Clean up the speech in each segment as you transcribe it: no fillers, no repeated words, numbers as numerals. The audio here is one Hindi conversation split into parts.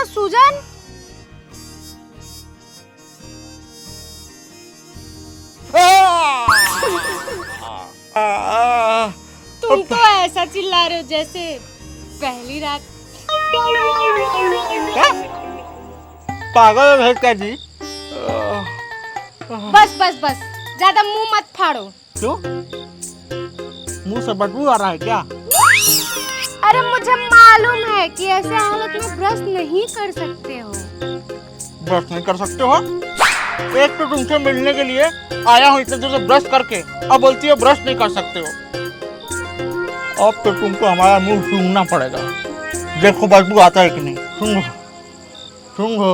सूजन। तुम तो ऐसा चिल्ला रहे हो जैसे पहली रात। क्या? पागल है क्या जी? बस बस बस, ज्यादा मुंह मत फाड़ो। क्यों? मुंह से बदबू आ रहा है क्या? अरे मुझे मालूम है कि ऐसे हालत में ब्रश नहीं कर सकते हो। ब्रश नहीं कर सकते हो? एक तो तुमसे मिलने के लिए आया हूँ इतने दूर से ब्रश करके, अब बोलती हो ब्रश नहीं कर सकते हो। अब तो तुमको हमारा मुंह सूंघना पड़ेगा, देखो बदबू आता है कि नहीं। सूंघो सूंघो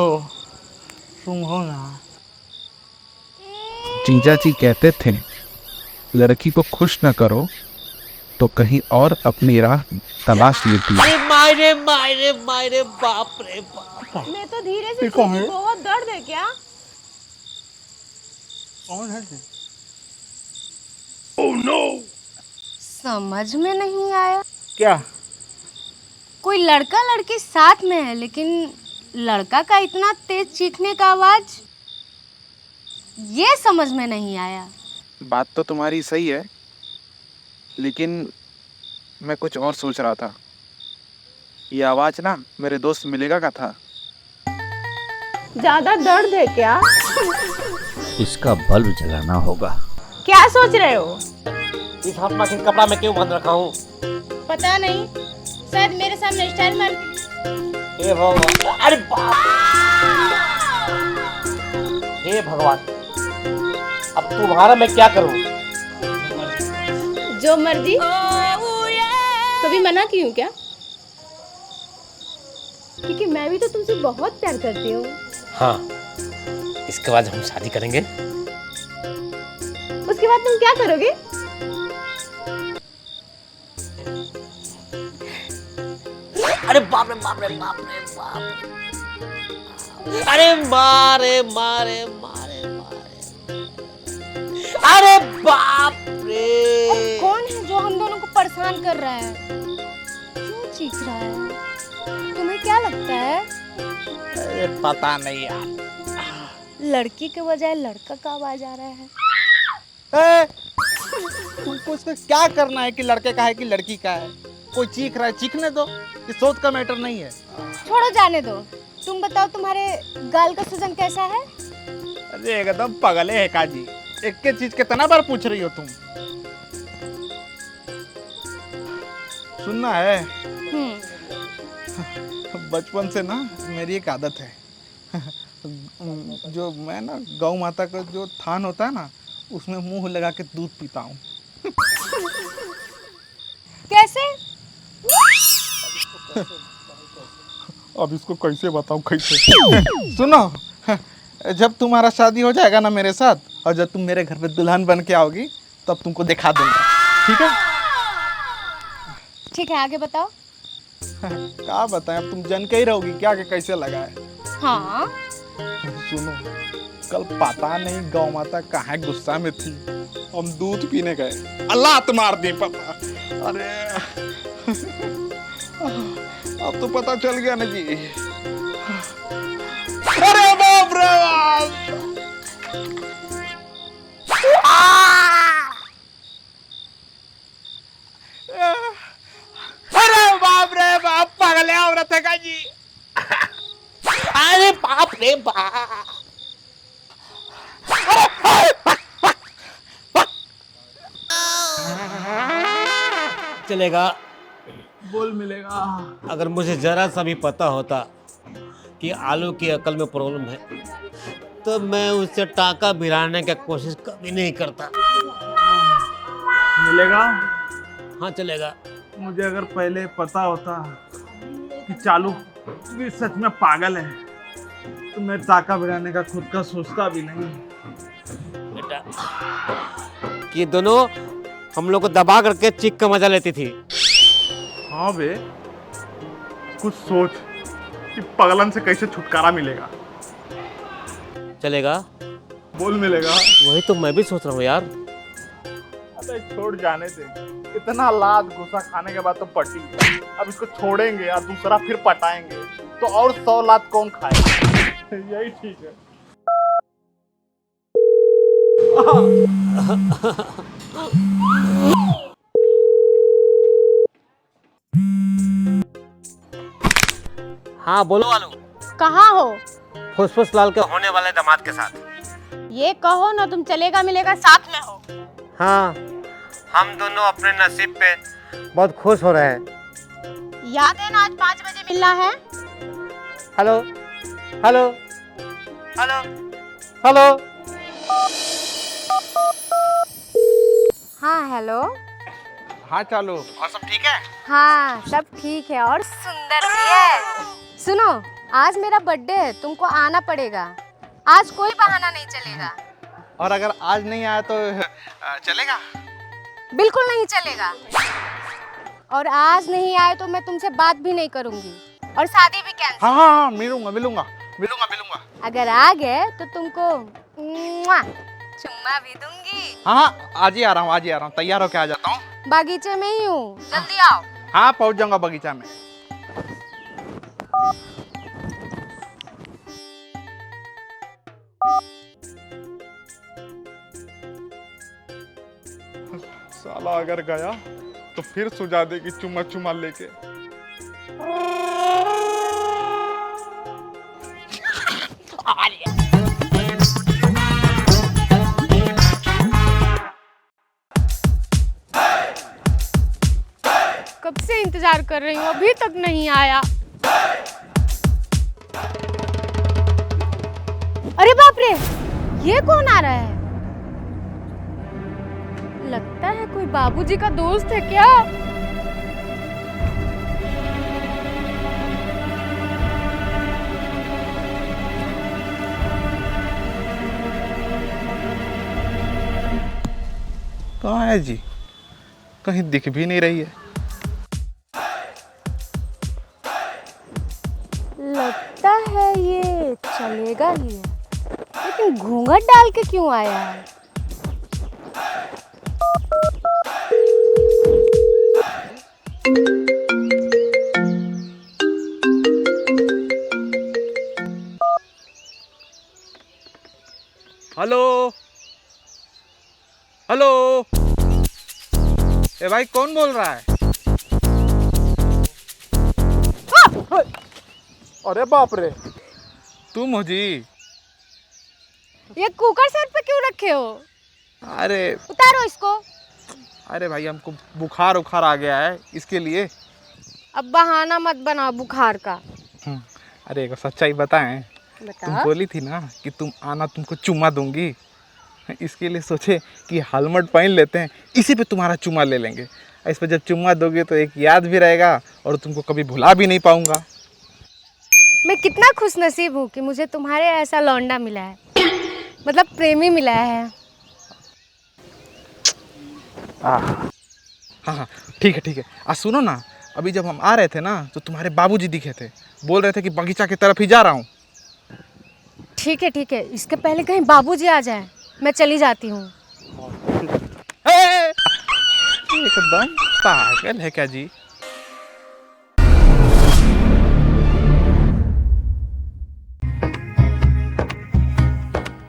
सूंघो ना। जीजा जी कहते थे लड़की को खुश न करो तो कहीं और अपनी राह तलाश लेती है। मायरे मायरे मायरे, बाप रे बाप। मैं तो धीरे से कौन है? बहुत दर्द है क्या? कौन है? Oh no. समझ में नहीं आया। क्या? कोई लड़का लड़की साथ में है, लेकिन लड़का का इतना तेज चीखने का आवाज, ये समझ में नहीं आया। बात तो तुम्हारी सही है, लेकिन मैं कुछ और सोच रहा था। ये आवाज ना मेरे दोस्त मिलेगा का था। ज्यादा दर्द है क्या? इसका बल्ब जलाना होगा। क्या सोच रहे हो? इस हाथ में कपड़ा में क्यों बांध रखा हूँ? पता नहीं, शायद मेरे सामने स्टाइल मार। हे भगवान, अरे बाप। हे भगवान, अब तुम्हारा मैं क्या करूँ? जो मर्जी। कभी मना की हूँ क्या? क्योंकि मैं भी तो तुमसे बहुत प्यार करती हूँ। हाँ, इसके बाद हम शादी करेंगे। उसके बाद तुम क्या करोगे? अरे बाप रे बाप रे बाप रे बाप। अरे मारे मारे मारे मारे, अरे बाप रे। कौन है जो हम दोनों को परेशान कर रहा है? क्यों चीख रहा है? तुम्हें क्या लगता है? अरे पता नहीं यार। लड़की के बजाय लड़का का आवाज आ रहा है। तुमको इसमें क्या करना है कि लड़के का है कि लड़की का है? कोई चीख रहा है, चीखने दो, ये सोच का मैटर नहीं है। छोड़ो, जाने दो। तुम बताओ, तुम्हारे गाल का सूजन कैसा है? अरे एकदम पगले है काजी, एक के चीज कितना बार पूछ रही हो तुम? सुनना है, बचपन से ना मेरी एक आदत है। जो मैं ना गौ माता का जो थान होता है ना, उसमें मुंह लगा के दूध पीता हूँ। कैसे? अब इसको कैसे बताऊँ, कैसे? सुनो, जब तुम्हारा शादी हो जाएगा ना मेरे साथ, और जब तुम मेरे घर पे दुल्हन बन के आओगी, तब तुमको दिखा दूंगा, ठीक है? ठीक है, आगे बताओ। क्या बताएं, अब तुम जन के ही रहोगी क्या कि कैसे लगा है? हाँ। सुनो, कल पता नहीं गौ माता कहाँ गुस्सा में थी, हम दूध पीने गए, अल्लाह मार दी पता। अरे अब तो पता चल गया ना जी। अरे बाप रे बाप। अरे बाप रे बाप, पगले औरत है का जी। अरे बाप रे बाप। चलेगा, बोल मिलेगा। अगर मुझे जरा सा भी पता होता कि आलू की अकल में प्रॉब्लम है, तो मैं उससे टाका भिड़ाने की कोशिश कभी नहीं करता। मिलेगा। हाँ चलेगा। मुझे अगर पहले पता होता कि चालू भी सच में पागल है, तो मैं टाका भिड़ाने का खुद का सोचता भी नहीं। बेटा, कि दोनों हम लोग को दबा करके चीख का मजा लेती थी। हाँ बे, कुछ सोच कि पगलन से कैसे छुटकारा मिलेगा। चलेगा। बोल मिलेगा। वही तो मैं भी सोच रहा हूँ यार। अबे छोड़ जाने दे, इतना लाद घुसा खाने के बाद तो पटी। अब इसको छोड़ेंगे या दूसरा फिर पटाएंगे तो तो और 100 लाख कौन खाए। यही ठीक है। हाँ बोलो आलू। कहाँ हो? फुसफुस लाल के होने वाले दामाद के साथ। ये कहो ना तुम चलेगा मिलेगा साथ में हो। हाँ, हम दोनों अपने नसीब पे बहुत खुश हो रहे हैं। याद है ना आज 5 बजे मिलना है। Hello hello hello hello. हाँ हेलो। हाँ चालू, और सब ठीक है? हाँ सब ठीक है और सुंदर भी है। सुनो, आज मेरा बर्थडे है, तुमको आना पड़ेगा। आज कोई बहाना नहीं चलेगा। और अगर आज नहीं आया तो चलेगा? बिल्कुल नहीं चलेगा। और आज नहीं आए तो मैं तुमसे बात भी नहीं करूंगी और शादी भी कैंसिल। हाँ, मिलूंगा। अगर आ गए तो तुमको मुआ, चुम्मा भी दूंगी। हाँ, आज ही आ रहा हूँ, तैयार होके आ जाता हूँ। बागीचे में ही हूँ, जल्दी आओ। हाँ, पहुँच जाऊंगा बगीचा में। साला अगर गया तो फिर सुझा देगी चुम्मा लेके। कब से इंतजार कर रही हूँ, अभी तक नहीं आया। अरे बाप रे, ये कौन आ रहा है? लगता है कोई बाबूजी का दोस्त है क्या? कहाँ है जी? कहीं दिख भी नहीं रही है। लगता है ये चलेगा ही है, लेकिन घूंघट डाल के क्यों आया है? हेलो हेलो, ए भाई कौन बोल रहा है? अरे बाप रे, तुम हो जी? ये कुकर सर पे क्यों रखे हो? अरे उतारो इसको। अरे भाई, हमको बुखार उखार आ गया है, इसके लिए। अब बहाना मत बनाओ बुखार का। अरे एक सच्चाई बताएं, तुम बता। बोली थी ना कि तुम आना, तुमको चुम्मा दूंगी। इसके लिए सोचे कि हेलमेट पहन लेते हैं, इसी पे तुम्हारा चुम्मा ले लेंगे। इस पर जब चुम्मा दोगे तो एक याद भी रहेगा और तुमको कभी भुला भी नहीं पाऊंगा। मैं कितना खुश नसीब हूँ कि मुझे तुम्हारे ऐसा लौंडा मिला है, मतलब प्रेमी मिला है। हाँ, ठीक है। आज सुनो ना, अभी जब हम आ रहे थे ना तो तुम्हारे बाबूजी दिखे थे, बोल रहे थे कि बगीचा की तरफ ही जा रहा हूँ। ठीक है, इसके पहले कहीं बाबूजी आ जाए, मैं चली जाती हूँ। एकदम पागल है क्या जी?